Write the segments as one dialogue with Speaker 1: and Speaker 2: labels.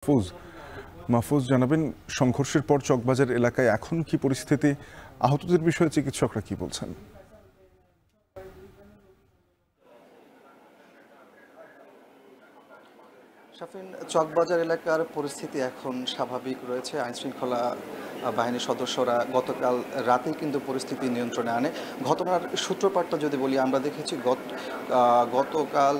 Speaker 1: মাহফুজ। মাহফুজ, জানাবেন সংঘর্ষের পর চকবাজার এলাকায় এখন কি পরিস্থিতি, আহতদের বিষয়ে চিকিৎসকরা কি বলছেন?
Speaker 2: শাফিন, চকবাজার এলাকার পরিস্থিতি এখন স্বাভাবিক রয়েছে। আইনশৃঙ্খলা বাহিনীর সদস্যরা গতকাল রাতেই কিন্তু পরিস্থিতি নিয়ন্ত্রণে আনে। ঘটনার সূত্রপাতটা যদি বলি, আমরা দেখেছি গতকাল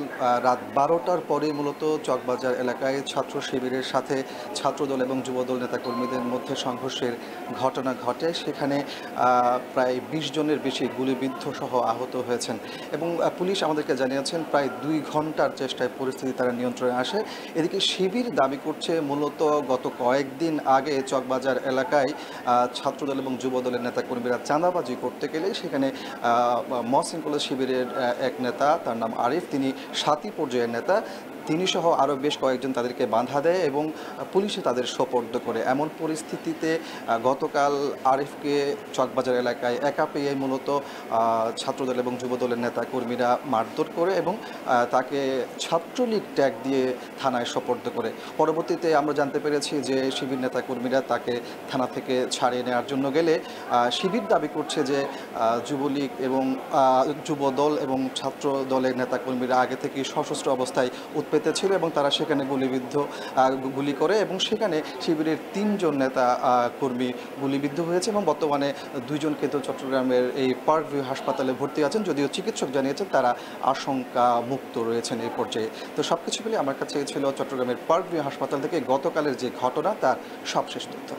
Speaker 2: রাত 12টার পরেই মূলত চকবাজার এলাকায় ছাত্র শিবিরের সাথে ছাত্রদল এবং যুবদল নেতাকর্মীদের মধ্যে সংঘর্ষের ঘটনা ঘটে। সেখানে প্রায় 20 জনের বেশি গুলিবিদ্ধ সহ আহত হয়েছেন এবং পুলিশ আমাদেরকে জানিয়েছেন প্রায় 2 ঘন্টার চেষ্টায় পরিস্থিতি তারা নিয়ন্ত্রণে আসে। এদিকে শিবির দাবি করছে মূলত গত কয়েকদিন আগে চকবাজার এলাকায় ছাত্রদল এবং যুবদলের নেতাকর্মীরা চাঁদাবাজি করতে গেলে সেখানে মহাশৃঙ্খলা শিবিরের এক নেতা, তার নাম আরিফ, তিনি 7ই পর্যায়ের নেতা, তিনি সহ আরও বেশ কয়েকজন তাদেরকে বাধা দেয় এবং পুলিশে তাদের সোপর্দ করে। এমন পরিস্থিতিতে গতকাল আরিফকে চকবাজার এলাকায় একা পেয়ে মূলত ছাত্রদল এবং যুবদলের নেতাকর্মীরা মারধর করে এবং তাকে ছাত্রলীগ ট্যাগ দিয়ে থানায় সোপর্দ করে। পরবর্তীতে আমরা জানতে পেরেছি যে শিবির নেতাকর্মীরা তাকে থানা থেকে ছাড়িয়ে নেওয়ার জন্য গেলে শিবির দাবি করছে যে যুবলীগ এবং যুবদল এবং ছাত্র দলের নেতাকর্মীরা আগে থেকে সশস্ত্র অবস্থায় উৎপেতে ছিল এবং তারা সেখানে গুলি করে এবং সেখানে শিবিরের 3 জন নেতা কর্মী গুলিবিদ্ধ হয়েছে এবং বর্তমানে 2 জন কিন্তু চট্টগ্রামের এই পার্ক ভিউ হাসপাতালে ভর্তি আছেন, যদিও চিকিৎসক জানিয়েছেন তারা আশঙ্কা মুক্ত রয়েছেন এই পর্যায়ে। তো সবকিছু মিলে আমার কাছে ছিল চট্টগ্রামের পার্ক ভিউ হাসপাতাল থেকে গতকালের যে ঘটনা তার সবশেষ তথ্য।